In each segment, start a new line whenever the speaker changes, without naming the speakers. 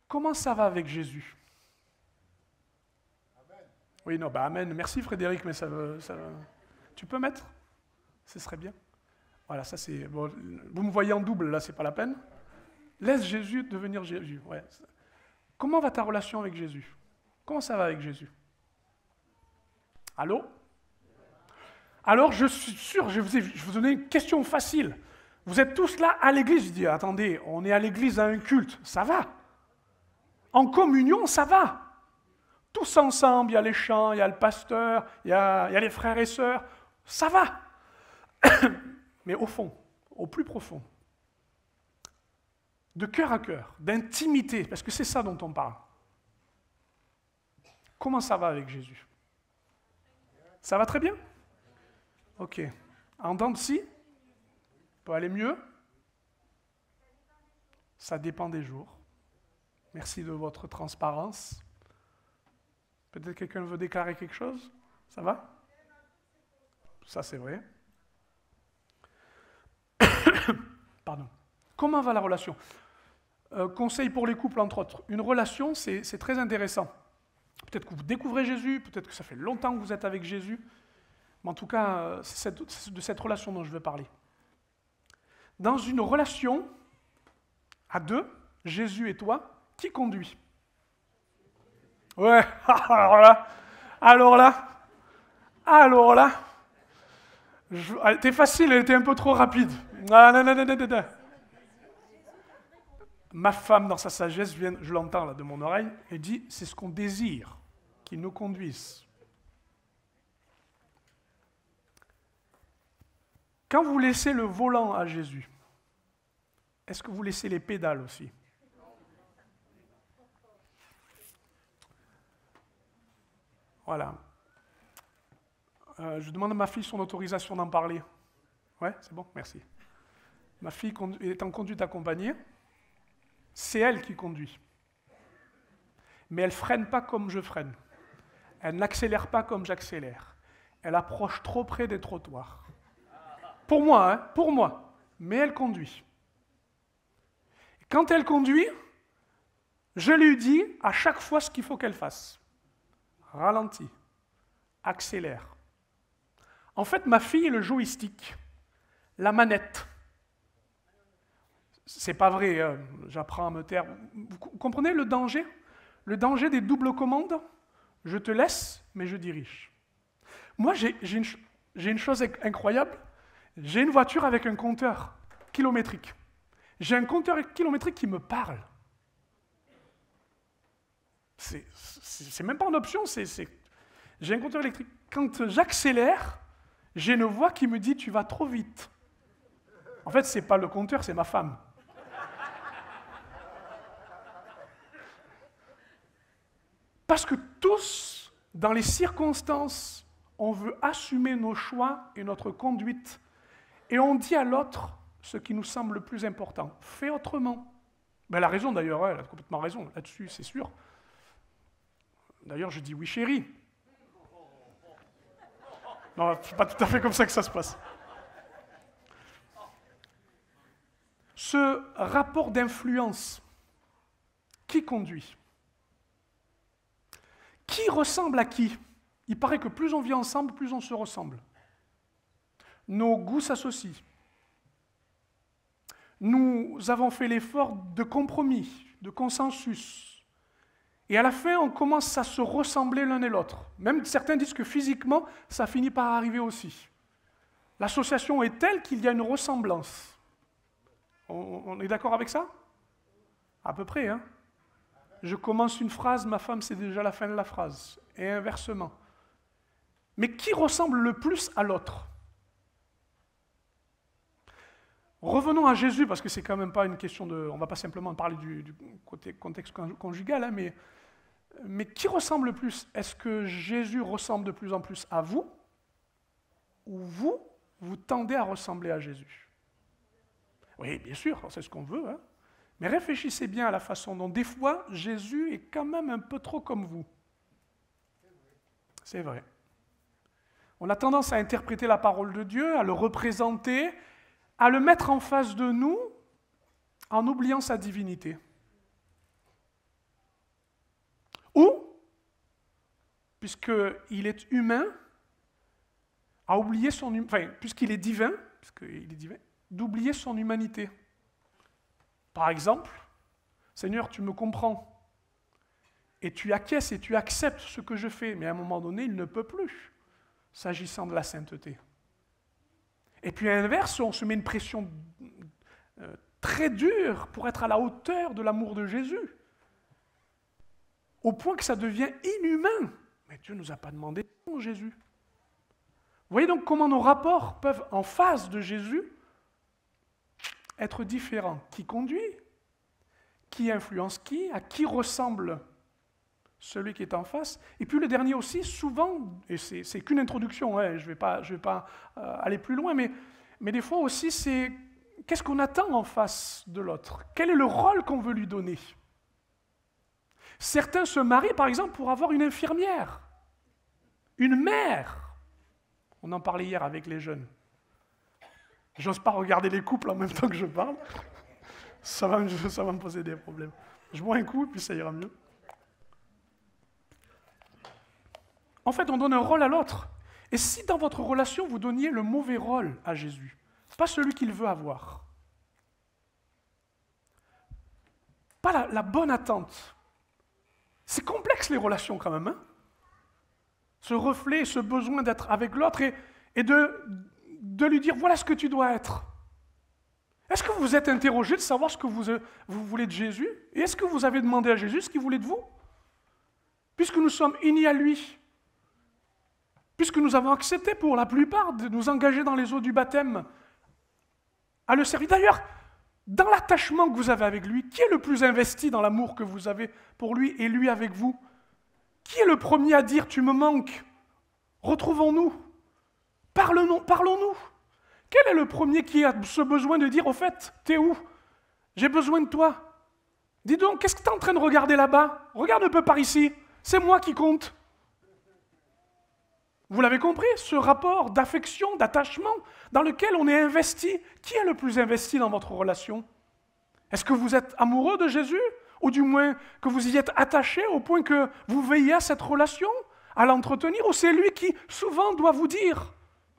Comment ça va avec Jésus? Oui, non, amen. Merci Frédéric, mais tu peux mettre? Ce serait bien. Voilà, ça c'est... Bon, vous me voyez en double, là, c'est pas la peine. Laisse Jésus devenir Jésus. Ouais. Comment va ta relation avec Jésus? Comment ça va avec Jésus? Allô? Alors, je suis sûr, je vous donner une question facile. Vous êtes tous là à l'église. Je dis, attendez, on est à l'église à un culte. Ça va. En communion, ça va. Tous ensemble, il y a les chants, il y a le pasteur, il y a les frères et sœurs. Ça va. Mais au fond, au plus profond, de cœur à cœur, d'intimité, parce que c'est ça dont on parle. Comment ça va avec Jésus? Ça va très bien? Ok. En dents de scie? Peut aller mieux? Ça dépend des jours. Merci de votre transparence. Peut-être quelqu'un veut déclarer quelque chose? Ça va? Ça, c'est vrai. Pardon. Comment va la relation? Conseil pour les couples, entre autres. Une relation, c'est très intéressant. Peut-être que vous découvrez Jésus, peut-être que ça fait longtemps que vous êtes avec Jésus, mais en tout cas, c'est de cette relation dont je veux parler. Dans une relation à deux, Jésus et toi, qui conduit? Ouais, alors là, elle était facile, elle était un peu trop rapide. Ah, non. Ma femme, dans sa sagesse, je l'entends là de mon oreille, elle dit, c'est ce qu'on désire, qu'il nous conduise. Quand vous laissez le volant à Jésus, est-ce que vous laissez les pédales aussi? Voilà. Je demande à ma fille son autorisation d'en parler. Ouais, c'est bon, merci. Ma fille est en conduite accompagnée. C'est elle qui conduit. Mais elle ne freine pas comme je freine. Elle n'accélère pas comme j'accélère. Elle approche trop près des trottoirs. Pour moi, hein, pour moi. Mais elle conduit. Quand elle conduit, je lui dis à chaque fois ce qu'il faut qu'elle fasse. Ralentis. Accélère. En fait, ma fille est le joystick, la manette. C'est pas vrai, hein, j'apprends à me taire. Vous comprenez le danger? Le danger des doubles commandes? Je te laisse, mais je dirige. Moi, j'ai une chose incroyable. J'ai une voiture avec un compteur kilométrique. J'ai un compteur kilométrique qui me parle. C'est même pas une option, j'ai un compteur électrique. Quand j'accélère, j'ai une voix qui me dit « tu vas trop vite ». En fait, c'est pas le compteur, c'est ma femme. Parce que tous, dans les circonstances, on veut assumer nos choix et notre conduite. Et on dit à l'autre ce qui nous semble le plus important. Fais autrement. Ben, elle a raison d'ailleurs, elle a complètement raison là-dessus, c'est sûr. D'ailleurs, je dis oui chérie. Non, c'est pas tout à fait comme ça que ça se passe. Ce rapport d'influence, qui conduit? Qui ressemble à qui? Il paraît que plus on vit ensemble, plus on se ressemble. Nos goûts s'associent. Nous avons fait l'effort de compromis, de consensus. Et à la fin, on commence à se ressembler l'un et l'autre. Même certains disent que physiquement, ça finit par arriver aussi. L'association est telle qu'il y a une ressemblance. On est d'accord avec ça? À peu près, hein? Je commence une phrase, ma femme, c'est déjà la fin de la phrase. Et inversement. Mais qui ressemble le plus à l'autre? Revenons à Jésus, parce que c'est quand même pas une question de... On ne va pas simplement parler du contexte conjugal, hein, mais qui ressemble le plus? Est-ce que Jésus ressemble de plus en plus à vous? Ou vous tendez à ressembler à Jésus? Oui, bien sûr, c'est ce qu'on veut, hein. Mais réfléchissez bien à la façon dont des fois Jésus est quand même un peu trop comme vous. C'est vrai. On a tendance à interpréter la parole de Dieu, à le représenter, à le mettre en face de nous en oubliant sa divinité. puisqu'il est humain, a oublié puisqu'il est divin, d'oublier son humanité. Par exemple, Seigneur, tu me comprends, et tu acquiesces et tu acceptes ce que je fais, mais à un moment donné, il ne peut plus, s'agissant de la sainteté. Et puis à l'inverse, on se met une pression très dure pour être à la hauteur de l'amour de Jésus, au point que ça devient inhumain. Mais Dieu ne nous a pas demandé non, Jésus. Vous voyez donc comment nos rapports peuvent, en face de Jésus, être différents. Qui conduit? Qui influence qui? À qui ressemble celui qui est en face? Et puis le dernier aussi, souvent, et c'est qu'une introduction, je ne vais pas aller plus loin, mais des fois aussi, c'est qu'est-ce qu'on attend en face de l'autre? Quel est le rôle qu'on veut lui donner? Certains se marient, par exemple, pour avoir une infirmière, une mère. On en parlait hier avec les jeunes. J'ose pas regarder les couples en même temps que je parle. Ça va me poser des problèmes. Je bois un coup, puis ça ira mieux. En fait, on donne un rôle à l'autre. Et si dans votre relation, vous donniez le mauvais rôle à Jésus, pas celui qu'il veut avoir, pas la bonne attente, c'est complexe les relations quand même, hein? Ce reflet, ce besoin d'être avec l'autre et de lui dire voilà ce que tu dois être. Est-ce que vous êtes interrogé de savoir ce que vous voulez de Jésus? Et est-ce que vous avez demandé à Jésus ce qu'il voulait de vous? Puisque nous sommes unis à lui, puisque nous avons accepté pour la plupart de nous engager dans les eaux du baptême, à le servir. D'ailleurs, dans l'attachement que vous avez avec lui, qui est le plus investi dans l'amour que vous avez pour lui et lui avec vous? Qui est le premier à dire « tu me manques » ? Retrouvons-nous. Parlons-nous. Quel est le premier qui a ce besoin de dire « au fait, t'es où? J'ai besoin de toi. » Dis donc, qu'est-ce que tu es en train de regarder là-bas? Regarde un peu par ici. C'est moi qui compte. Vous l'avez compris, ce rapport d'affection, d'attachement dans lequel on est investi. Qui est le plus investi dans votre relation? Est-ce que vous êtes amoureux de Jésus? Ou du moins que vous y êtes attaché au point que vous veillez à cette relation, à l'entretenir? Ou c'est lui qui souvent doit vous dire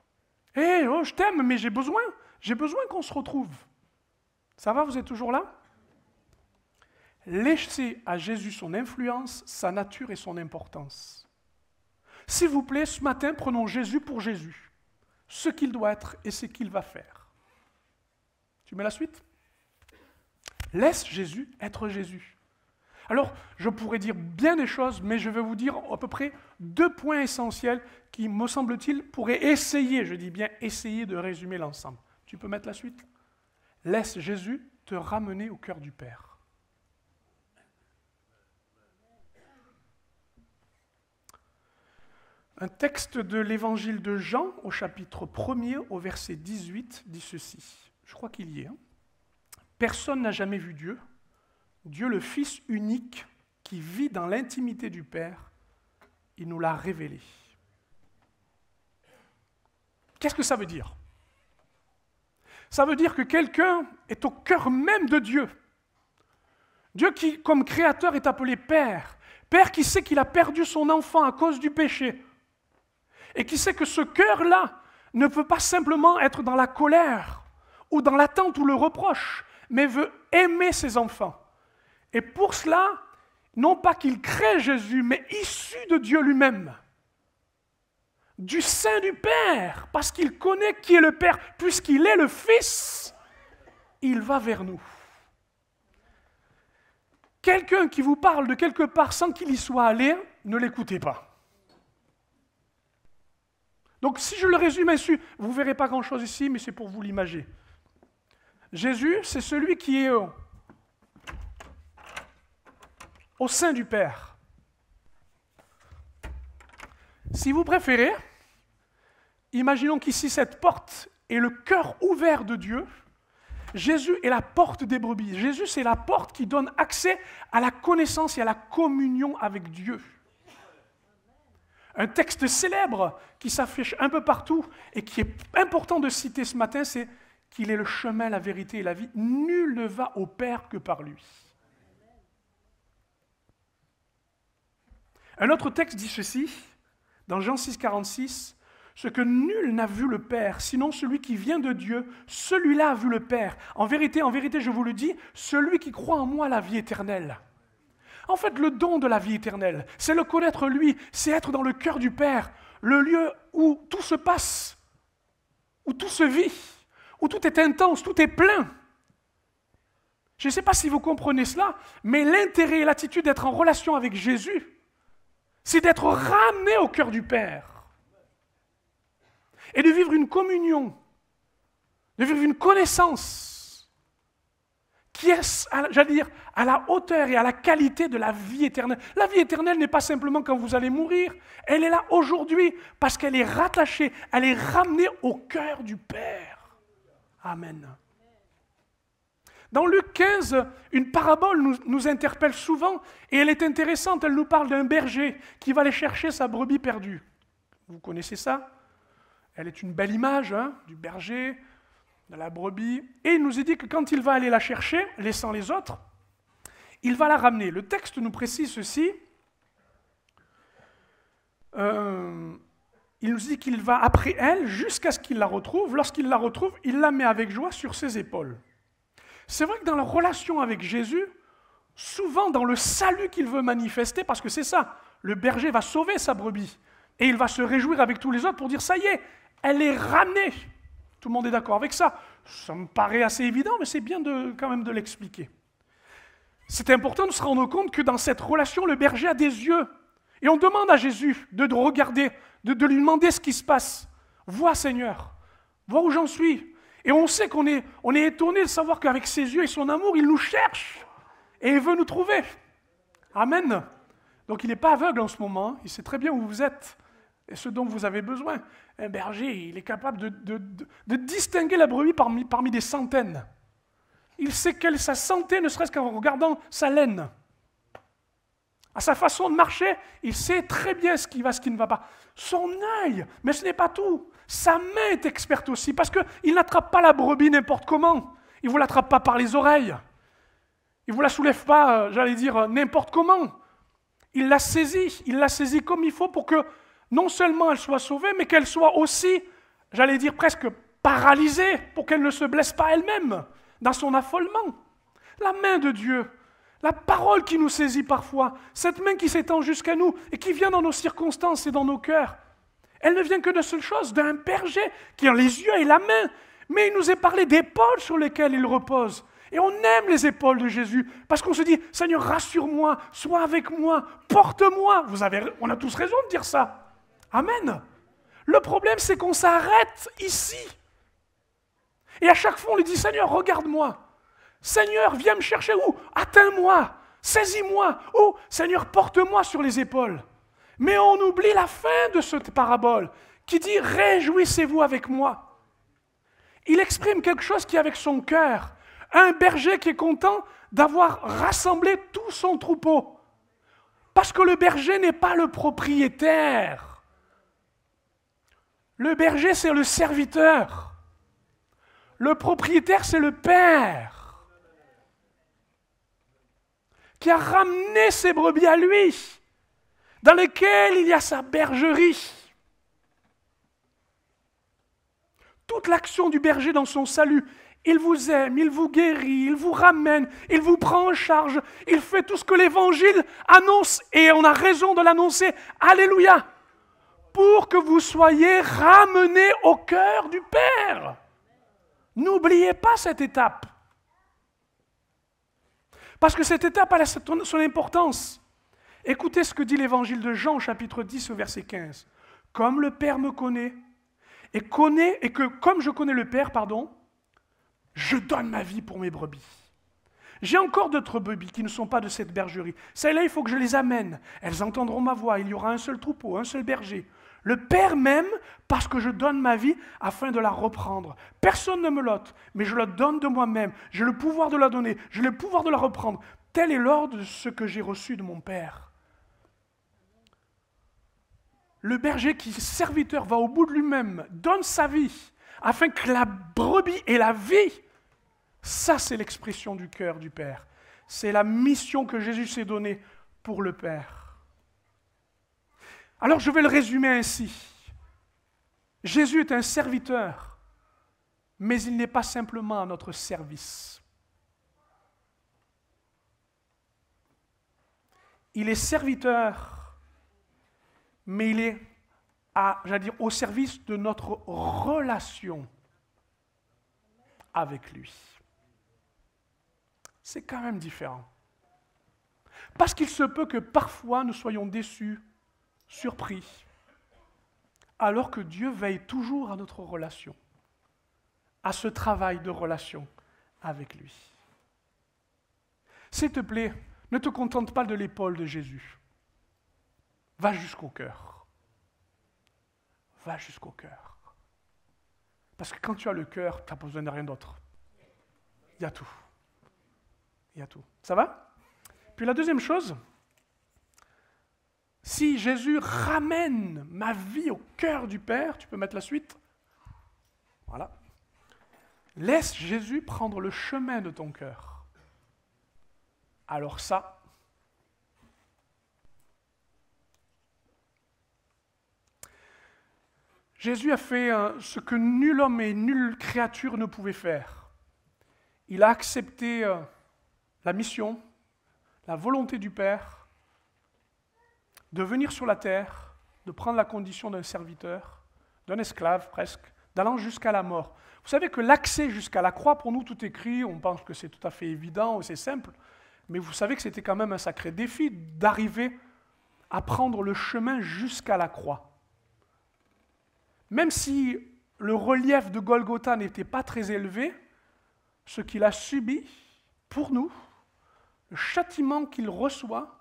« Hé, je t'aime, mais j'ai besoin qu'on se retrouve. » Ça va, vous êtes toujours là? Laissez à Jésus son influence, sa nature et son importance. S'il vous plaît, ce matin, prenons Jésus pour Jésus, ce qu'il doit être et ce qu'il va faire. Tu mets la suite? Laisse Jésus être Jésus. Alors, je pourrais dire bien des choses, mais je vais vous dire à peu près 2 points essentiels qui, me semble-t-il, pourraient essayer, je dis bien essayer de résumer l'ensemble. Tu peux mettre la suite? Laisse Jésus te ramener au cœur du Père. Un texte de l'évangile de Jean, au chapitre 1er, au verset 18, dit ceci. Je crois qu'il y est. Personne n'a jamais vu Dieu. Dieu, le Fils unique, qui vit dans l'intimité du Père, il nous l'a révélé. Qu'est-ce que ça veut dire? Ça veut dire que quelqu'un est au cœur même de Dieu. Dieu qui, comme créateur, est appelé Père. Père qui sait qu'il a perdu son enfant à cause du péché. Et qui sait que ce cœur-là ne peut pas simplement être dans la colère ou dans l'attente ou le reproche, mais veut aimer ses enfants. Et pour cela, non pas qu'il crée Jésus, mais issu de Dieu lui-même, du sein du Père, parce qu'il connaît qui est le Père, puisqu'il est le Fils, il va vers nous. Quelqu'un qui vous parle de quelque part sans qu'il y soit allé, ne l'écoutez pas. Donc si je le résume ainsi, vous ne verrez pas grand-chose ici, mais c'est pour vous l'imager. Jésus, c'est celui qui est au sein du Père. Si vous préférez, imaginons qu'ici cette porte est le cœur ouvert de Dieu. Jésus est la porte des brebis. Jésus, c'est la porte qui donne accès à la connaissance et à la communion avec Dieu. Un texte célèbre qui s'affiche un peu partout et qui est important de citer ce matin, c'est qu'il est le chemin, la vérité et la vie. Nul ne va au Père que par lui. Un autre texte dit ceci, Dans Jean 6, 46, ce que nul n'a vu le Père, sinon celui qui vient de Dieu, celui-là a vu le Père. En vérité, je vous le dis, celui qui croit en moi a la vie éternelle. En fait, le don de la vie éternelle, c'est le connaître lui, c'est être dans le cœur du Père, le lieu où tout se passe, où tout se vit, où tout est intense, tout est plein. Je ne sais pas si vous comprenez cela, mais l'intérêt et l'attitude d'être en relation avec Jésus, c'est d'être ramené au cœur du Père et de vivre une communion, de vivre une connaissance qui est, j'allais dire, à la hauteur et à la qualité de la vie éternelle. La vie éternelle n'est pas simplement quand vous allez mourir, elle est là aujourd'hui parce qu'elle est rattachée, elle est ramenée au cœur du Père. Amen. Dans Luc 15, une parabole nous interpelle souvent et elle est intéressante, elle nous parle d'un berger qui va aller chercher sa brebis perdue. Vous connaissez ça? Elle est une belle image du berger, de la brebis. Et il nous est dit que quand il va aller la chercher, laissant les autres, il va la ramener. Le texte nous précise ceci. Il nous dit qu'il va après elle jusqu'à ce qu'il la retrouve. Lorsqu'il la retrouve, il la met avec joie sur ses épaules. C'est vrai que dans la relation avec Jésus, souvent dans le salut qu'il veut manifester, parce que c'est ça, le berger va sauver sa brebis, et il va se réjouir avec tous les autres pour dire, ça y est, elle est ramenée. Tout le monde est d'accord avec ça. Ça me paraît assez évident, mais c'est bien quand même de l'expliquer. C'est important de se rendre compte que dans cette relation, le berger a des yeux. Et on demande à Jésus de regarder, de lui demander ce qui se passe. Vois, Seigneur, vois où j'en suis. Et on sait qu'on est étonné de savoir qu'avec ses yeux et son amour, il nous cherche. Et il veut nous trouver. Amen. Donc il n'est pas aveugle en ce moment. Il sait très bien où vous êtes et ce dont vous avez besoin. Un berger, il est capable de distinguer la brebis parmi des centaines. Il sait quelle est sa santé, ne serait-ce qu'en regardant sa laine. À sa façon de marcher, il sait très bien ce qui va, ce qui ne va pas. Son œil, mais ce n'est pas tout. Sa main est experte aussi, parce qu'il n'attrape pas la brebis n'importe comment. Il ne vous l'attrape pas par les oreilles. Il ne vous la soulève pas, j'allais dire, n'importe comment. Il la saisit comme il faut pour que non seulement elle soit sauvée, mais qu'elle soit aussi, j'allais dire presque paralysée, pour qu'elle ne se blesse pas elle-même dans son affolement. La main de Dieu, la parole qui nous saisit parfois, cette main qui s'étend jusqu'à nous et qui vient dans nos circonstances et dans nos cœurs, elle ne vient que de seule chose, d'un berger qui a les yeux et la main, mais il nous est parlé d'épaules sur lesquelles il repose. Et on aime les épaules de Jésus, parce qu'on se dit, Seigneur, rassure-moi, sois avec moi, porte-moi. On a tous raison de dire ça. Amen. Le problème, c'est qu'on s'arrête ici. Et à chaque fois, on lui dit, Seigneur, regarde-moi. Seigneur, viens me chercher où? Atteins-moi, saisis-moi. Oh, Seigneur, porte-moi sur les épaules. Mais on oublie la fin de cette parabole, qui dit, réjouissez-vous avec moi. Il exprime quelque chose qui est avec son cœur. Un berger qui est content d'avoir rassemblé tout son troupeau. Parce que le berger n'est pas le propriétaire. Le berger, c'est le serviteur. Le propriétaire, c'est le Père. Qui a ramené ses brebis à lui, dans lesquelles il y a sa bergerie. Toute l'action du berger dans son salut, il vous aime, il vous guérit, il vous ramène, il vous prend en charge, il fait tout ce que l'Évangile annonce, et on a raison de l'annoncer, alléluia, pour que vous soyez ramenés au cœur du Père. N'oubliez pas cette étape. Parce que cette étape a son importance. Écoutez ce que dit l'Évangile de Jean, chapitre 10, au verset 15. Comme le Père me connaît, et que comme je connais le Père, je donne ma vie pour mes brebis. J'ai encore d'autres brebis qui ne sont pas de cette bergerie. Celles-là, il faut que je les amène. Elles entendront ma voix. Il y aura un seul troupeau, un seul berger. Le Père m'aime parce que je donne ma vie afin de la reprendre. Personne ne me l'ôte, mais je la donne de moi-même. J'ai le pouvoir de la donner, j'ai le pouvoir de la reprendre. Tel est l'ordre de ce que j'ai reçu de mon Père. Le berger qui est serviteur va au bout de lui-même, donne sa vie, afin que la brebis ait la vie. Ça, c'est l'expression du cœur du Père. C'est la mission que Jésus s'est donnée pour le Père. Alors je vais le résumer ainsi. Jésus est un serviteur, mais il n'est pas simplement à notre service. Il est serviteur, mais il est au service de notre relation avec lui. C'est quand même différent. Parce qu'il se peut que parfois nous soyons déçus, surpris, alors que Dieu veille toujours à notre relation, à ce travail de relation avec lui. S'il te plaît, ne te contente pas de l'épaule de Jésus. Va jusqu'au cœur. Va jusqu'au cœur. Parce que quand tu as le cœur, tu n'as pas besoin de rien d'autre. Il y a tout. Il y a tout. Ça va? Puis la deuxième chose, si Jésus ramène ma vie au cœur du Père, tu peux mettre la suite? Voilà. Laisse Jésus prendre le chemin de ton cœur. Alors ça, Jésus a fait ce que nul homme et nulle créature ne pouvait faire. Il a accepté la mission, la volonté du Père, de venir sur la terre, de prendre la condition d'un serviteur, d'un esclave presque, d'allant jusqu'à la mort. Vous savez que l'accès jusqu'à la croix, pour nous, tout écrit, on pense que c'est tout à fait évident, c'est simple, mais vous savez que c'était quand même un sacré défi d'arriver à prendre le chemin jusqu'à la croix. Même si le relief de Golgotha n'était pas très élevé, ce qu'il a subi pour nous, le châtiment qu'il reçoit,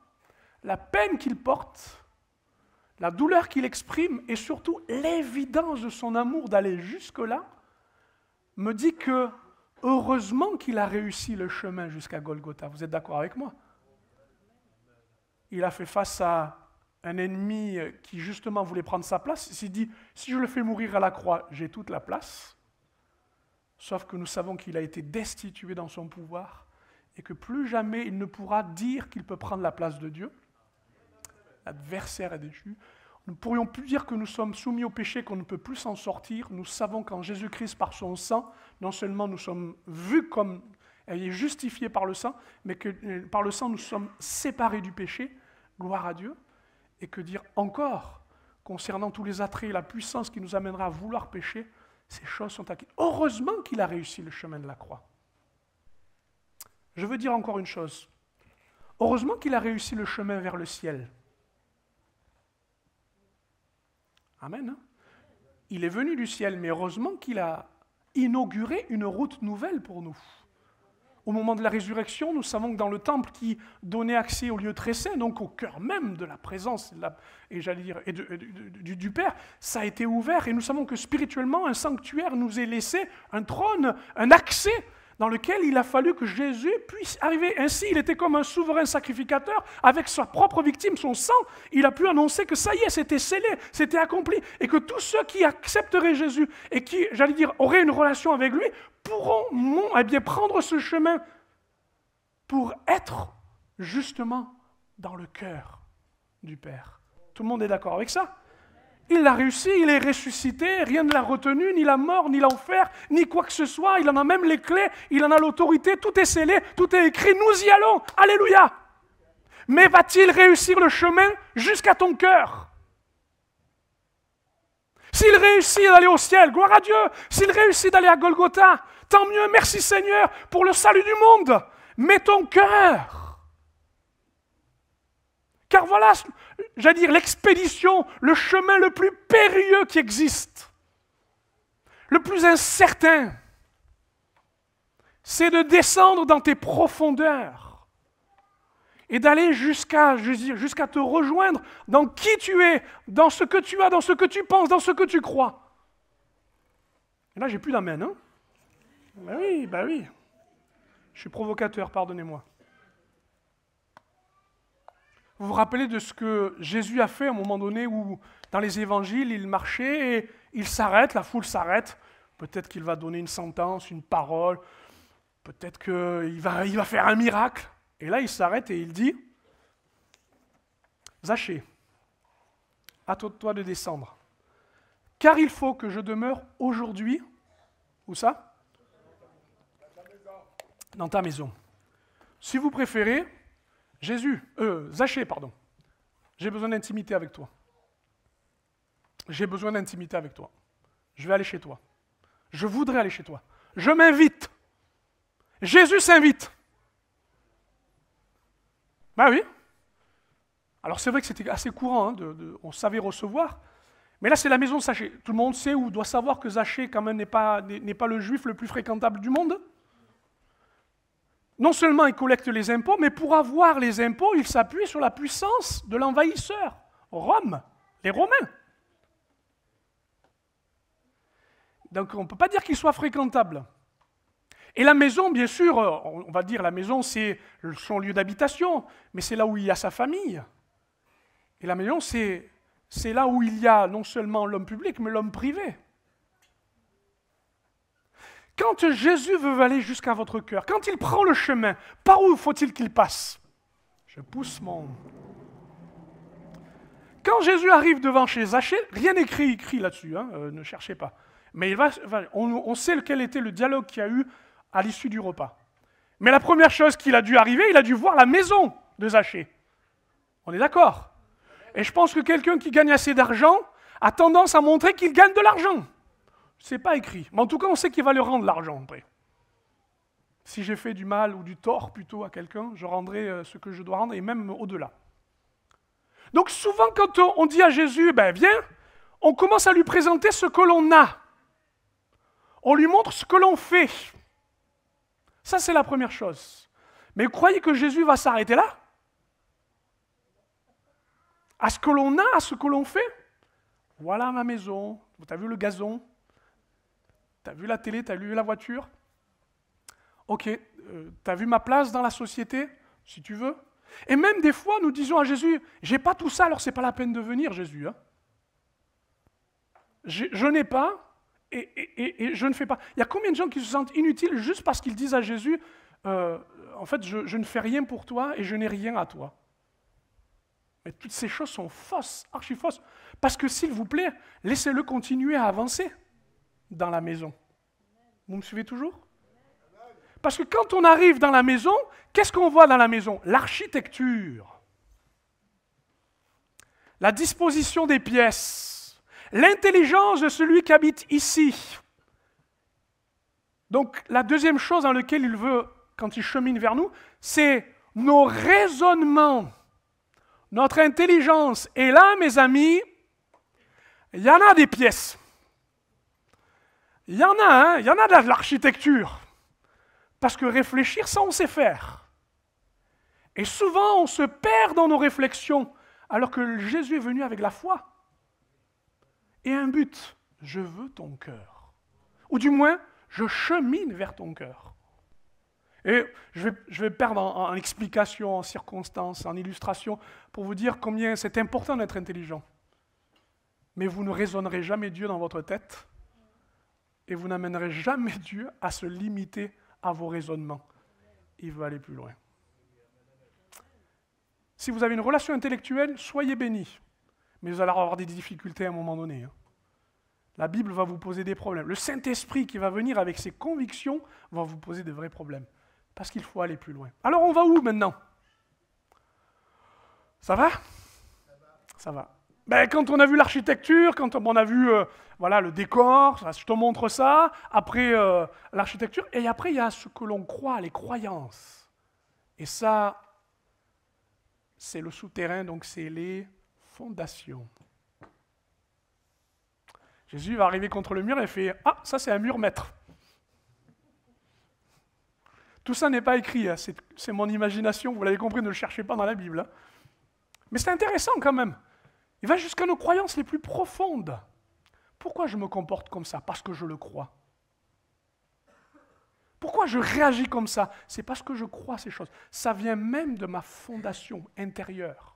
la peine qu'il porte, la douleur qu'il exprime et surtout l'évidence de son amour d'aller jusque-là, me dit que heureusement qu'il a réussi le chemin jusqu'à Golgotha. Vous êtes d'accord avec moi? Il a fait face à un ennemi qui justement voulait prendre sa place. Il s'est dit, si je le fais mourir à la croix, j'ai toute la place. Sauf que nous savons qu'il a été destitué dans son pouvoir et que plus jamais il ne pourra dire qu'il peut prendre la place de Dieu. L'adversaire est déchu. Nous ne pourrions plus dire que nous sommes soumis au péché, qu'on ne peut plus s'en sortir. Nous savons qu'en Jésus-Christ, par son sang, non seulement nous sommes vus comme justifiés par le sang, mais que par le sang nous sommes séparés du péché, gloire à Dieu. Et que dire encore, concernant tous les attraits et la puissance qui nous amènera à vouloir pécher, ces choses sont acquises. Heureusement qu'il a réussi le chemin de la croix. Je veux dire encore une chose. Heureusement qu'il a réussi le chemin vers le ciel. Amen. Il est venu du ciel, mais heureusement qu'il a inauguré une route nouvelle pour nous. Au moment de la résurrection, nous savons que dans le temple qui donnait accès au lieu très saint, donc au cœur même de la présence du Père, ça a été ouvert et nous savons que spirituellement, un sanctuaire nous est laissé, un trône, un accès dans lequel il a fallu que Jésus puisse arriver. Ainsi, il était comme un souverain sacrificateur, avec sa propre victime, son sang, il a pu annoncer que ça y est, c'était scellé, c'était accompli, et que tous ceux qui accepteraient Jésus et qui, auraient une relation avec lui, pourront prendre ce chemin pour être justement dans le cœur du Père. Tout le monde est d'accord avec ça? Il l'a réussi, il est ressuscité, rien ne l'a retenu, ni la mort, ni l'enfer, ni quoi que ce soit. Il en a même les clés, il en a l'autorité, tout est scellé, tout est écrit, nous y allons, alléluia. Mais va-t-il réussir le chemin jusqu'à ton cœur? S'il réussit d'aller au ciel, gloire à Dieu. S'il réussit d'aller à Golgotha, tant mieux, merci Seigneur pour le salut du monde. Mais ton cœur... Car voilà, l'expédition, le chemin le plus périlleux qui existe, le plus incertain, c'est de descendre dans tes profondeurs et d'aller jusqu'à te rejoindre dans qui tu es, dans ce que tu as, dans ce que tu penses, dans ce que tu crois. Et là, j'ai plus d'amen, hein? Ben oui. Je suis provocateur, pardonnez-moi. Vous vous rappelez de ce que Jésus a fait à un moment donné où, dans les évangiles, il marchait et il s'arrête, la foule s'arrête. Peut-être qu'il va donner une sentence, une parole. Peut-être qu'il va faire un miracle. Et là, il s'arrête et il dit « Zachée, à toi de descendre. Car il faut que je demeure aujourd'hui, où ça? Dans ta maison. Si vous préférez, Zachée, pardon. J'ai besoin d'intimité avec toi. J'ai besoin d'intimité avec toi. Je vais aller chez toi. Je voudrais aller chez toi. Je m'invite. Jésus s'invite. Ben oui. Alors c'est vrai que c'était assez courant, on savait recevoir, mais là c'est la maison de Zachée. Tout le monde sait ou doit savoir que Zachée quand même n'est pas le juif le plus fréquentable du monde. Non seulement il collecte les impôts, mais pour avoir les impôts, il s'appuie sur la puissance de l'envahisseur, Rome, les Romains. Donc on ne peut pas dire qu'il soit fréquentable. Et la maison, bien sûr, on va dire la maison c'est son lieu d'habitation, mais c'est là où il y a sa famille. Et la maison c'est là où il y a non seulement l'homme public, mais l'homme privé. Quand Jésus veut aller jusqu'à votre cœur, quand il prend le chemin, par où faut-il qu'il passe? Je pousse mon... Quand Jésus arrive devant chez Zachée, rien n'est écrit là-dessus, ne cherchez pas. Mais on sait quel était le dialogue qu'il y a eu à l'issue du repas. Mais la première chose qu'il a dû arriver, il a dû voir la maison de Zachée. On est d'accord? Et je pense que quelqu'un qui gagne assez d'argent a tendance à montrer qu'il gagne de l'argent. C'est pas écrit. Mais en tout cas, on sait qu'il va lui rendre l'argent après. Si j'ai fait du mal ou du tort plutôt à quelqu'un, je rendrai ce que je dois rendre et même au-delà. Donc souvent, quand on dit à Jésus, viens, on commence à lui présenter ce que l'on a. On lui montre ce que l'on fait. Ça, c'est la première chose. Mais vous croyez que Jésus va s'arrêter là? À ce que l'on a, à ce que l'on fait? Voilà ma maison. Tu as vu le gazon? Tu as vu la télé? Tu as vu la voiture? Ok. Tu as vu ma place dans la société? Si tu veux. Et même des fois, nous disons à Jésus, j'ai pas tout ça, alors c'est pas la peine de venir, Jésus. Je n'ai pas, et je ne fais pas. Il y a combien de gens qui se sentent inutiles juste parce qu'ils disent à Jésus, en fait, je ne fais rien pour toi et je n'ai rien à toi. Mais toutes ces choses sont fausses, archi fausses. Parce que s'il vous plaît, laissez-le continuer à avancer dans la maison. Vous me suivez toujours? Parce que quand on arrive dans la maison, qu'est-ce qu'on voit dans la maison? L'architecture, la disposition des pièces, l'intelligence de celui qui habite ici. Donc la deuxième chose dans laquelle il veut, quand il chemine vers nous, c'est nos raisonnements, notre intelligence. Et là, mes amis, il y en a des pièces. Il y en a de l'architecture. Parce que réfléchir, ça on sait faire. Et souvent, on se perd dans nos réflexions, alors que Jésus est venu avec la foi. Et un but, je veux ton cœur. Ou du moins, je chemine vers ton cœur. Et je vais perdre en explication, en circonstances, en illustration, pour vous dire combien c'est important d'être intelligent. Mais vous ne raisonnerez jamais Dieu dans votre tête, et vous n'amènerez jamais Dieu à se limiter à vos raisonnements. Il veut aller plus loin. Si vous avez une relation intellectuelle, soyez bénis. Mais vous allez avoir des difficultés à un moment donné. La Bible va vous poser des problèmes. Le Saint-Esprit qui va venir avec ses convictions va vous poser de vrais problèmes. Parce qu'il faut aller plus loin. Alors on va où maintenant? Ça va? Ça va. Quand on a vu l'architecture, quand on a vu le décor, je te montre ça, après l'architecture, et après il y a ce que l'on croit, les croyances. Et ça, c'est le souterrain, donc c'est les fondations. Jésus va arriver contre le mur et fait « Ah, ça c'est un mur maître ». Tout ça n'est pas écrit, c'est mon imagination, vous l'avez compris, ne le cherchez pas dans la Bible. Mais c'est intéressant quand même. Il va jusqu'à nos croyances les plus profondes. Pourquoi je me comporte comme ça? Parce que je le crois. Pourquoi je réagis comme ça? C'est parce que je crois ces choses. Ça vient même de ma fondation intérieure.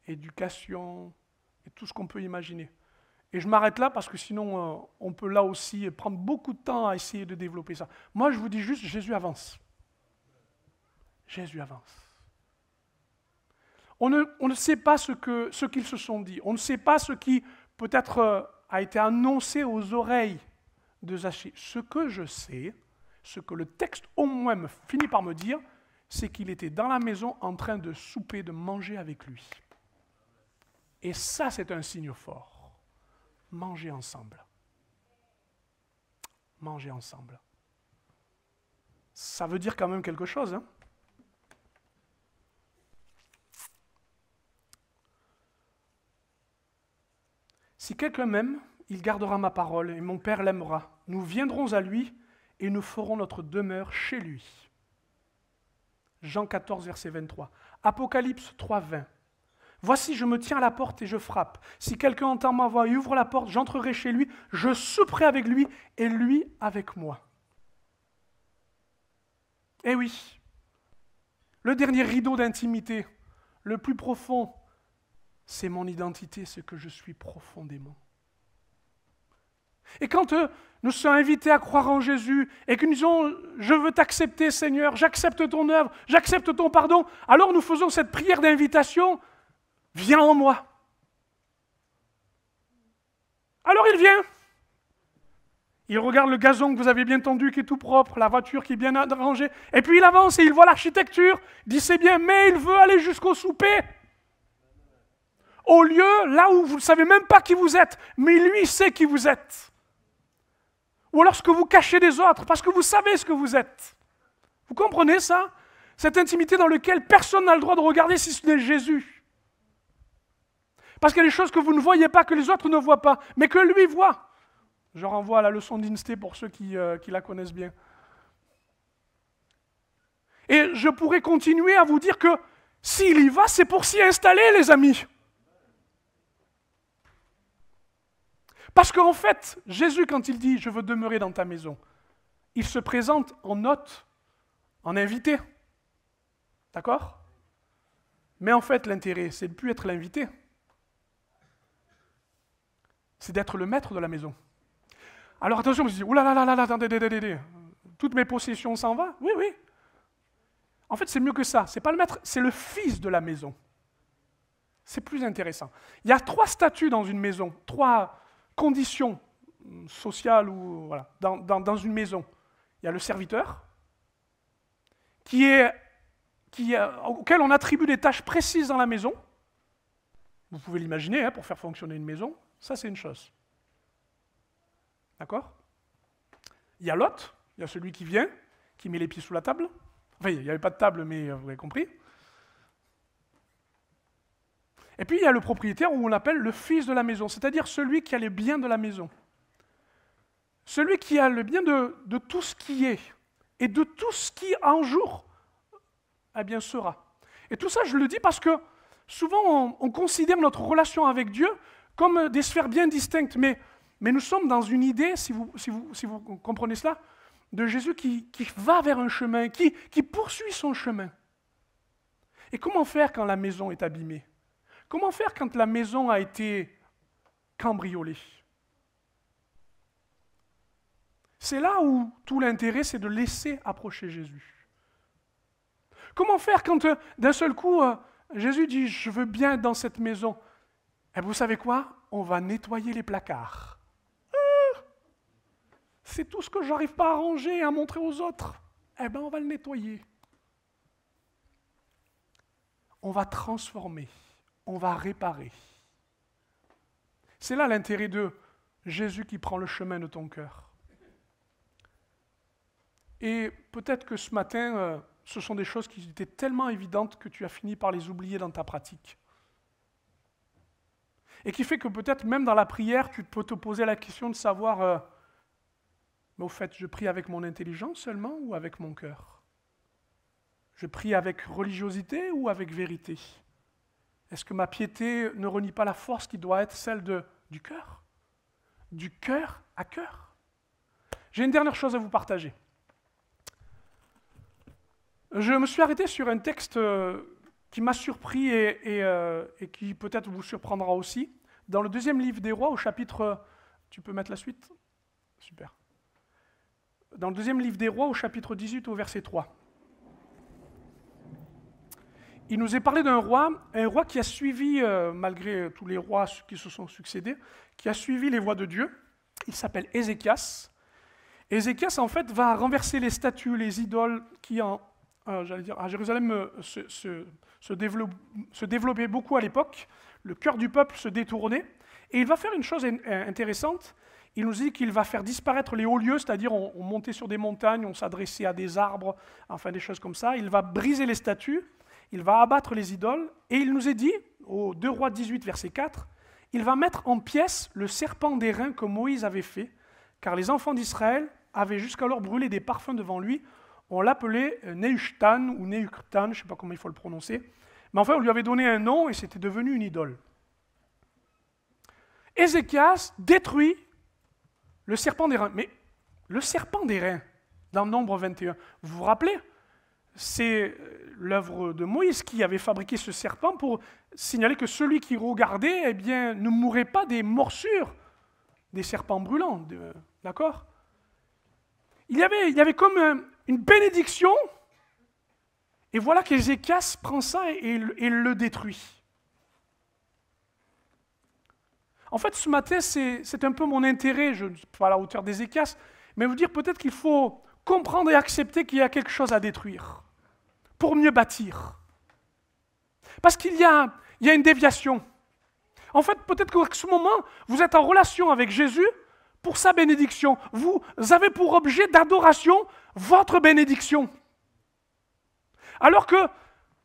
Éducation et tout ce qu'on peut imaginer. Et je m'arrête là parce que sinon on peut là aussi prendre beaucoup de temps à essayer de développer ça. Moi je vous dis juste, Jésus avance. Jésus avance. On ne sait pas ce qu'ils se sont dit. On ne sait pas ce qui peut-être a été annoncé aux oreilles de Zaché. Ce que je sais, ce que le texte au moins me finit par me dire, c'est qu'il était dans la maison en train de souper, de manger avec lui. Et ça, c'est un signe fort. Manger ensemble. Manger ensemble. Ça veut dire quand même quelque chose, hein? Si quelqu'un m'aime, il gardera ma parole, et mon Père l'aimera. Nous viendrons à lui, et nous ferons notre demeure chez lui. Jean 14, verset 23. Apocalypse 3, 20. Voici, je me tiens à la porte et je frappe. Si quelqu'un entend ma voix et ouvre la porte, j'entrerai chez lui, je souperai avec lui, et lui avec moi. Eh oui, le dernier rideau d'intimité, le plus profond, c'est mon identité, ce que je suis profondément. Et quand nous sommes invités à croire en Jésus et que nous disons « Je veux t'accepter Seigneur, j'accepte ton œuvre, j'accepte ton pardon », alors nous faisons cette prière d'invitation « Viens en moi ». Alors il vient. Il regarde le gazon que vous avez bien tendu, qui est tout propre, la voiture qui est bien rangée, et puis il avance et il voit l'architecture, il dit « C'est bien, mais il veut aller jusqu'au souper ». Au lieu, là où vous ne savez même pas qui vous êtes, mais lui sait qui vous êtes. Ou alors ce que vous cachez des autres, parce que vous savez ce que vous êtes. Vous comprenez ça? Cette intimité dans laquelle personne n'a le droit de regarder si ce n'est Jésus. Parce qu'il y a des choses que vous ne voyez pas, que les autres ne voient pas, mais que lui voit. Je renvoie à la leçon d'Inste pour ceux qui la connaissent bien. Et je pourrais continuer à vous dire que s'il y va, c'est pour s'y installer, les amis. Parce qu'en fait, Jésus, quand il dit « Je veux demeurer dans ta maison », il se présente en hôte, en invité. D'accord? Mais en fait, l'intérêt, c'est de ne plus être l'invité. C'est d'être le maître de la maison. Alors attention, vous dites « Ouh là là là là, attendez, toutes mes possessions s'en vont ?» Oui, oui. En fait, c'est mieux que ça. C'est pas le maître, c'est le fils de la maison. C'est plus intéressant. Il y a 3 statuts dans une maison, 3 conditions sociales ou voilà, dans une maison. Il y a le serviteur, auquel on attribue des tâches précises dans la maison. Vous pouvez l'imaginer, hein, pour faire fonctionner une maison, ça c'est une chose. D'accord? Il y a l'hôte, il y a celui qui vient, qui met les pieds sous la table. Enfin, il n'y avait pas de table, mais vous avez compris. Et puis il y a le propriétaire, où on l'appelle le fils de la maison, c'est-à-dire celui qui a les biens de la maison. Celui qui a le bien de tout ce qui est, et de tout ce qui un jour, eh bien, sera. Et tout ça, je le dis parce que souvent on considère notre relation avec Dieu comme des sphères bien distinctes, mais nous sommes dans une idée, si vous comprenez cela, de Jésus qui va vers un chemin, qui poursuit son chemin. Et comment faire quand la maison est abîmée? Comment faire quand la maison a été cambriolée? C'est là où tout l'intérêt, c'est de laisser approcher Jésus. Comment faire quand d'un seul coup, Jésus dit « Je veux bien être dans cette maison ». Et vous savez quoi? On va nettoyer les placards. C'est tout ce que je n'arrive pas à ranger et à montrer aux autres. Eh bien, on va le nettoyer. On va transformer. On va réparer. C'est là l'intérêt de Jésus qui prend le chemin de ton cœur. Et peut-être que ce matin, ce sont des choses qui étaient tellement évidentes que tu as fini par les oublier dans ta pratique. Et qui fait que peut-être même dans la prière, tu peux te poser la question de savoir, mais au fait, je prie avec mon intelligence seulement ou avec mon cœur? Je prie avec religiosité ou avec vérité? Est-ce que ma piété ne renie pas la force qui doit être celle du cœur? Du cœur à cœur. J'ai une dernière chose à vous partager. Je me suis arrêté sur un texte qui m'a surpris et qui peut-être vous surprendra aussi. Dans le 2e livre des Rois, au chapitre... Tu peux mettre la suite? Super. Dans le 2e livre des Rois, au chapitre 18, au verset 3. il nous est parlé d'un roi, un roi qui a suivi, malgré tous les rois qui se sont succédés, qui a suivi les voies de Dieu. Il s'appelle Ézéchias. Ézéchias, en fait, va renverser les statues, les idoles qui, à Jérusalem, se développaient beaucoup à l'époque. Le cœur du peuple se détournait. Et il va faire une chose intéressante. Il nous dit qu'il va faire disparaître les hauts lieux, c'est-à-dire on montait sur des montagnes, on s'adressait à des arbres, enfin des choses comme ça. Il va briser les statues, il va abattre les idoles. Et il nous est dit, au 2 Rois 18, verset 4, il va mettre en pièces le serpent d'airain que Moïse avait fait, car les enfants d'Israël avaient jusqu'alors brûlé des parfums devant lui. On l'appelait Nehushtan ou Nehushtan, je ne sais pas comment il faut le prononcer. Mais enfin, on lui avait donné un nom et c'était devenu une idole. Ézéchias détruit le serpent d'airain. Mais le serpent d'airain, dans Nombre 21, vous vous rappelez? C'est l'œuvre de Moïse qui avait fabriqué ce serpent pour signaler que celui qui regardait eh bien, ne mourrait pas des morsures des serpents brûlants. D'accord? Il y avait comme une bénédiction, et voilà qu'Ézéchias prend ça et le détruit. En fait, ce matin, c'est un peu mon intérêt, je ne suis pas à la hauteur d'Ézéchias, mais vous dire peut-être qu'il faut comprendre et accepter qu'il y a quelque chose à détruire pour mieux bâtir. Parce qu'il y a une déviation. En fait, peut-être qu'à ce moment, vous êtes en relation avec Jésus pour sa bénédiction. Vous avez pour objet d'adoration votre bénédiction. Alors que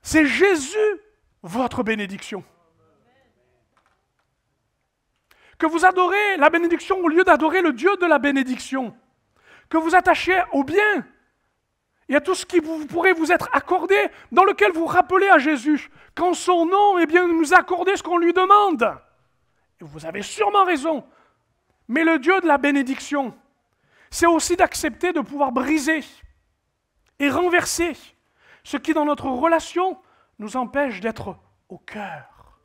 c'est Jésus votre bénédiction. Que vous adorez la bénédiction au lieu d'adorer le Dieu de la bénédiction. Que vous attachez au bien et à tout ce qui pourrait vous être accordé, dans lequel vous rappelez à Jésus qu'en son nom, eh bien, nous accorder ce qu'on lui demande. Et vous avez sûrement raison. Mais le Dieu de la bénédiction, c'est aussi d'accepter de pouvoir briser et renverser ce qui, dans notre relation, nous empêche d'être au cœur.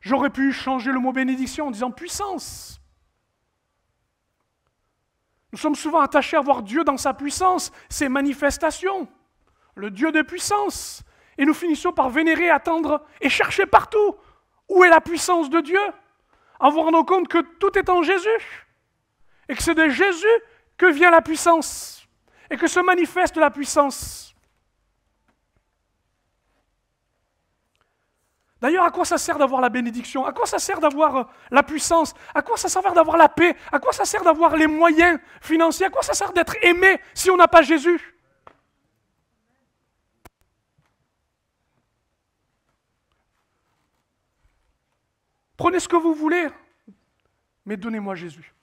J'aurais pu changer le mot bénédiction en disant puissance. Nous sommes souvent attachés à voir Dieu dans sa puissance, ses manifestations, le Dieu de puissance. Et nous finissons par vénérer, attendre et chercher partout où est la puissance de Dieu, en vous rendant compte que tout est en Jésus, et que c'est de Jésus que vient la puissance, et que se manifeste la puissance. D'ailleurs, à quoi ça sert d'avoir la bénédiction? À quoi ça sert d'avoir la puissance? À quoi ça sert d'avoir la paix? À quoi ça sert d'avoir les moyens financiers? À quoi ça sert d'être aimé si on n'a pas Jésus? Prenez ce que vous voulez, mais donnez-moi Jésus.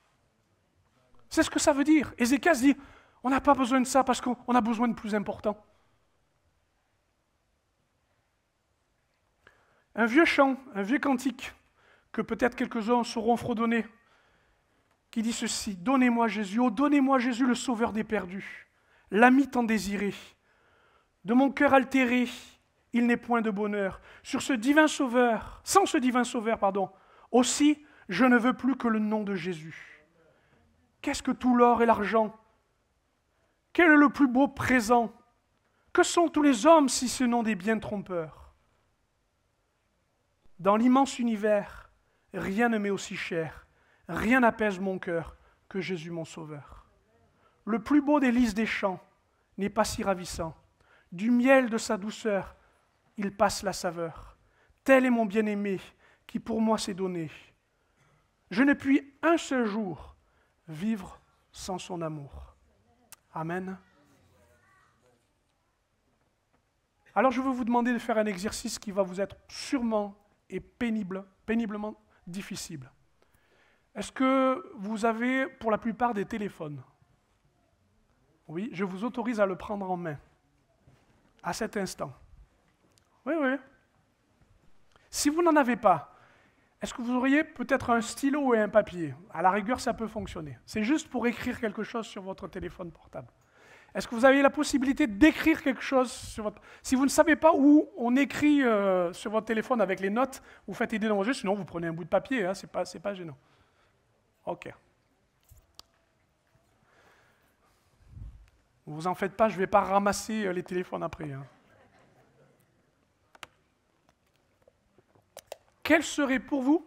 C'est ce que ça veut dire. Ézéchias dit, on n'a pas besoin de ça parce qu'on a besoin de plus important. Un vieux chant, un vieux cantique, que peut-être quelques-uns sauront fredonner, qui dit ceci: donnez-moi Jésus, oh donnez-moi Jésus, le sauveur des perdus, l'ami tant désiré. De mon cœur altéré, il n'est point de bonheur. Sans ce divin sauveur, aussi je ne veux plus que le nom de Jésus. Qu'est-ce que tout l'or et l'argent? Quel est le plus beau présent? Que sont tous les hommes si ce sont des biens trompeurs? Dans l'immense univers, rien ne m'est aussi cher, rien n'apaise mon cœur que Jésus mon Sauveur. Le plus beau des lys des champs n'est pas si ravissant. Du miel de sa douceur, il passe la saveur. Tel est mon bien-aimé qui pour moi s'est donné. Je ne puis un seul jour vivre sans son amour. Amen. Alors je veux vous demander de faire un exercice qui va vous être sûrement et péniblement difficile. Est-ce que vous avez pour la plupart des téléphones? Oui, je vous autorise à le prendre en main, à cet instant. Oui, oui. Si vous n'en avez pas, est-ce que vous auriez peut-être un stylo et un papier? À la rigueur, ça peut fonctionner. C'est juste pour écrire quelque chose sur votre téléphone portable. Est-ce que vous avez la possibilité d'écrire quelque chose sur votre... Si vous ne savez pas où on écrit sur votre téléphone avec les notes, vous faites idée d'enregistrer, sinon vous prenez un bout de papier, hein, c'est pas gênant. Ok. Vous en faites pas, je ne vais pas ramasser les téléphones après. Hein. quel serait pour vous,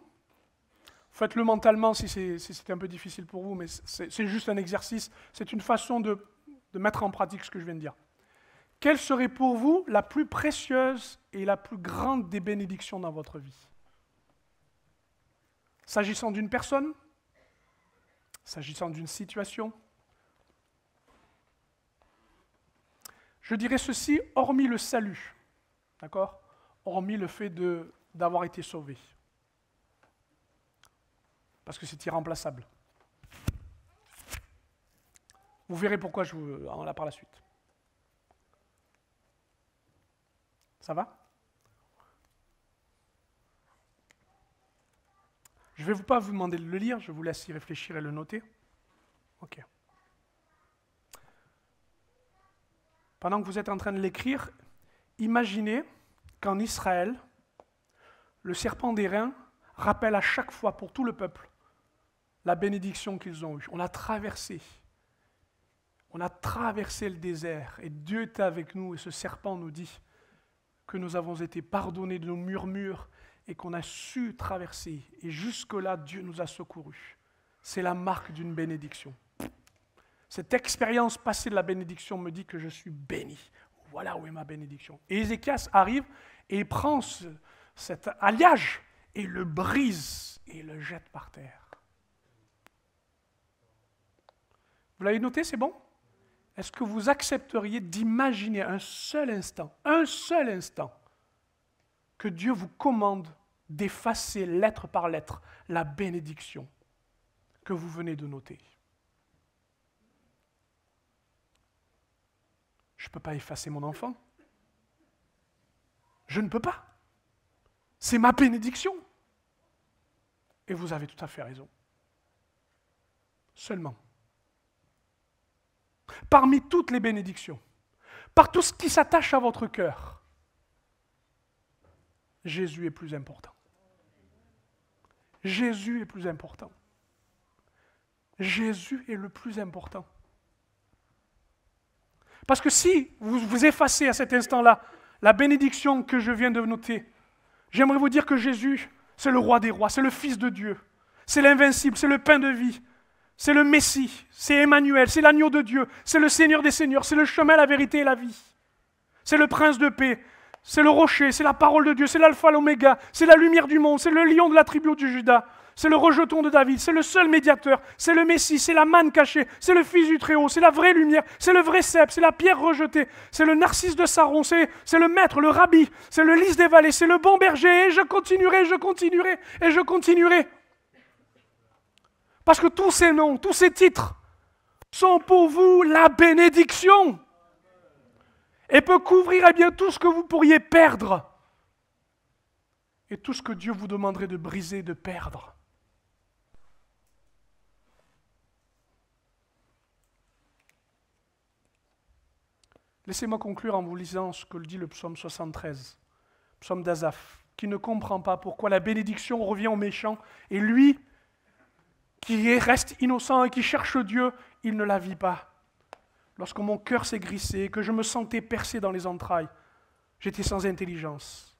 faites-le mentalement si c'est un peu difficile pour vous, mais c'est juste un exercice, c'est une façon de mettre en pratique ce que je viens de dire. Quelle serait pour vous la plus précieuse et la plus grande des bénédictions dans votre vie? S'agissant d'une personne? S'agissant d'une situation? Je dirais ceci, hormis le salut, d'accord? Hormis le fait d'avoir été sauvé. Parce que c'est irremplaçable. Vous verrez pourquoi je vous en là par la suite. Ça va? Je ne vais pas vous demander de le lire, je vous laisse y réfléchir et le noter. Ok. Pendant que vous êtes en train de l'écrire, imaginez qu'en Israël, le serpent d'airain rappelle à chaque fois pour tout le peuple la bénédiction qu'ils ont eue. On a traversé le désert et Dieu est avec nous et ce serpent nous dit que nous avons été pardonnés de nos murmures et qu'on a su traverser. Et jusque-là, Dieu nous a secourus. C'est la marque d'une bénédiction. Cette expérience passée de la bénédiction me dit que je suis béni. Voilà où est ma bénédiction. Et Ézéchias arrive et il prend cet alliage et le brise et le jette par terre. Vous l'avez noté, c'est bon? Est-ce que vous accepteriez d'imaginer un seul instant, que Dieu vous commande d'effacer lettre par lettre la bénédiction que vous venez de noter? Je ne peux pas effacer mon enfant. Je ne peux pas. C'est ma bénédiction. Et vous avez tout à fait raison. Seulement, parmi toutes les bénédictions, par tout ce qui s'attache à votre cœur, Jésus est plus important. Jésus est plus important. Jésus est le plus important. Parce que si vous effacez à cet instant-là la bénédiction que je viens de noter, j'aimerais vous dire que Jésus, c'est le roi des rois, c'est le Fils de Dieu, c'est l'invincible, c'est le pain de vie, c'est le Messie, c'est Emmanuel, c'est l'agneau de Dieu, c'est le Seigneur des seigneurs, c'est le chemin, la vérité et la vie. C'est le prince de paix, c'est le rocher, c'est la parole de Dieu, c'est l'alpha, l'oméga, c'est la lumière du monde, c'est le lion de la tribu de Juda, c'est le rejeton de David, c'est le seul médiateur, c'est le Messie, c'est la manne cachée, c'est le Fils du Très-Haut, c'est la vraie lumière, c'est le vrai cep, c'est la pierre rejetée, c'est le narcisse de Saron, c'est le maître, le rabbi, c'est le lys des vallées, c'est le bon berger, et je continuerai, et je continuerai. Parce que tous ces noms, tous ces titres sont pour vous la bénédiction et peut couvrir eh bien, tout ce que vous pourriez perdre et tout ce que Dieu vous demanderait de briser, de perdre. Laissez-moi conclure en vous lisant ce que dit le psaume 73, psaume d'Asaph, qui ne comprend pas pourquoi la bénédiction revient aux méchants et lui, qui reste innocent et qui cherche Dieu, il ne la vit pas. Lorsque mon cœur s'est grissé, que je me sentais percé dans les entrailles, j'étais sans intelligence.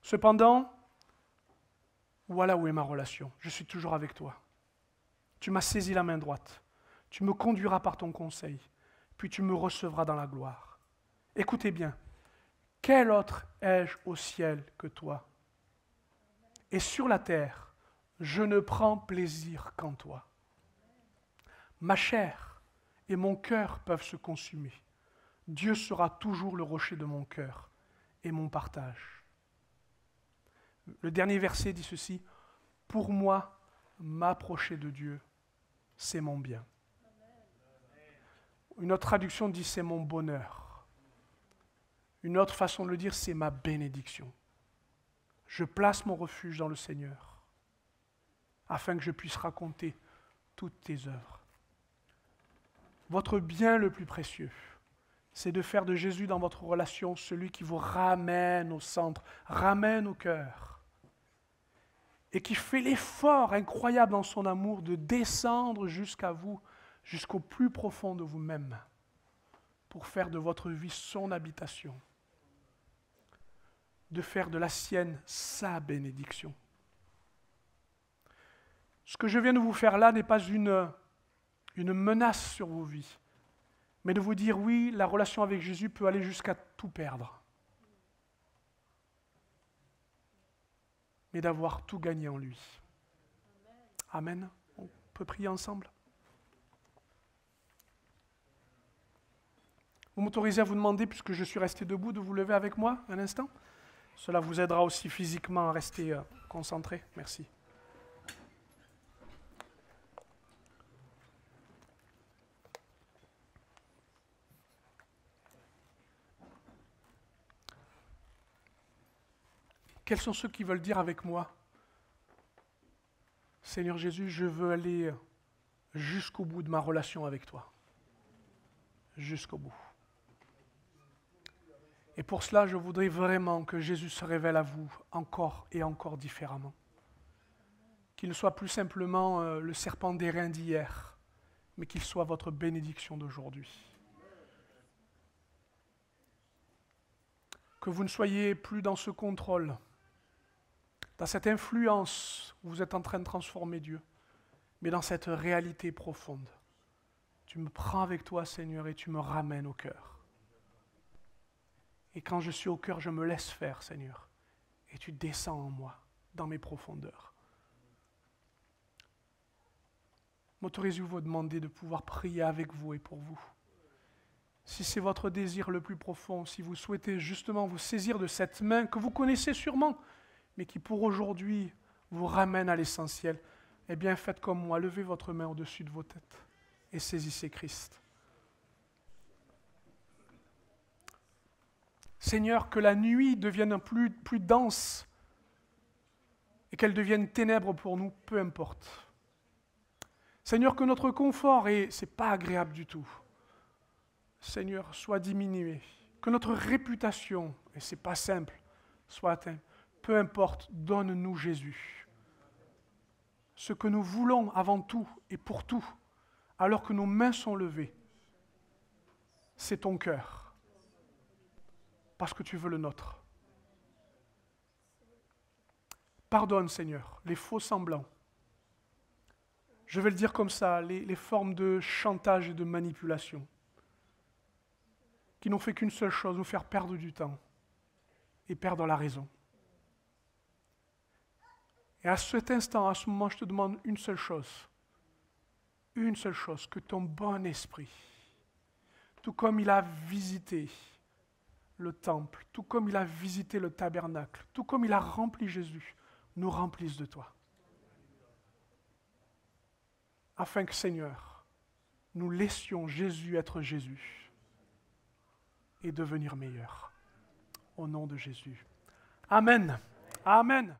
Cependant, voilà où est ma relation. Je suis toujours avec toi. Tu m'as saisi la main droite. Tu me conduiras par ton conseil, puis tu me recevras dans la gloire. Écoutez bien, quel autre ai-je au ciel que toi? Et sur la terre, je ne prends plaisir qu'en toi. Ma chair et mon cœur peuvent se consumer. Dieu sera toujours le rocher de mon cœur et mon partage. Le dernier verset dit ceci, « Pour moi, m'approcher de Dieu, c'est mon bien. » Une autre traduction dit « c'est mon bonheur ». Une autre façon de le dire, c'est ma bénédiction. Je place mon refuge dans le Seigneur, afin que je puisse raconter toutes tes œuvres. Votre bien le plus précieux, c'est de faire de Jésus dans votre relation celui qui vous ramène au centre, ramène au cœur, et qui fait l'effort incroyable dans son amour de descendre jusqu'à vous, jusqu'au plus profond de vous-même, pour faire de votre vie son habitation. de faire de la sienne sa bénédiction. Ce que je viens de vous faire là n'est pas une menace sur vos vies, mais de vous dire oui, la relation avec Jésus peut aller jusqu'à tout perdre, mais d'avoir tout gagné en lui. Amen. On peut prier ensemble. Vous m'autorisez à vous demander, puisque je suis resté debout, de vous lever avec moi un instant? Cela vous aidera aussi physiquement à rester concentré. Merci. Quels sont ceux qui veulent dire avec moi, Seigneur Jésus, je veux aller jusqu'au bout de ma relation avec toi. Jusqu'au bout. Et pour cela, je voudrais vraiment que Jésus se révèle à vous encore et encore différemment. Qu'il ne soit plus simplement le serpent d'airain d'hier, mais qu'il soit votre bénédiction d'aujourd'hui. Que vous ne soyez plus dans ce contrôle, dans cette influence où vous êtes en train de transformer Dieu, mais dans cette réalité profonde. Tu me prends avec toi, Seigneur, et tu me ramènes au cœur. Et quand je suis au cœur, je me laisse faire, Seigneur, et tu descends en moi, dans mes profondeurs. M'autorisez-vous à vous demander de pouvoir prier avec vous et pour vous. Si c'est votre désir le plus profond, si vous souhaitez justement vous saisir de cette main que vous connaissez sûrement, mais qui pour aujourd'hui vous ramène à l'essentiel, eh bien faites comme moi, levez votre main au-dessus de vos têtes et saisissez Christ. Seigneur, que la nuit devienne plus dense et qu'elle devienne ténèbres pour nous, peu importe. Seigneur, que notre confort, et ce n'est pas agréable du tout, Seigneur, soit diminué. Que notre réputation, et ce n'est pas simple, soit atteinte. Peu importe, donne-nous Jésus. Ce que nous voulons avant tout et pour tout, alors que nos mains sont levées, c'est ton cœur. Parce que tu veux le nôtre. Pardonne, Seigneur, les faux semblants. Je vais le dire comme ça, les formes de chantage et de manipulation qui n'ont fait qu'une seule chose, nous faire perdre du temps et perdre la raison. Et à cet instant, à ce moment, je te demande une seule chose, que ton bon esprit, tout comme il a visité le temple, tout comme il a visité le tabernacle, tout comme il a rempli Jésus, nous remplisse de toi. Afin que, Seigneur, nous laissions Jésus être Jésus et devenir meilleur. Au nom de Jésus. Amen. Amen.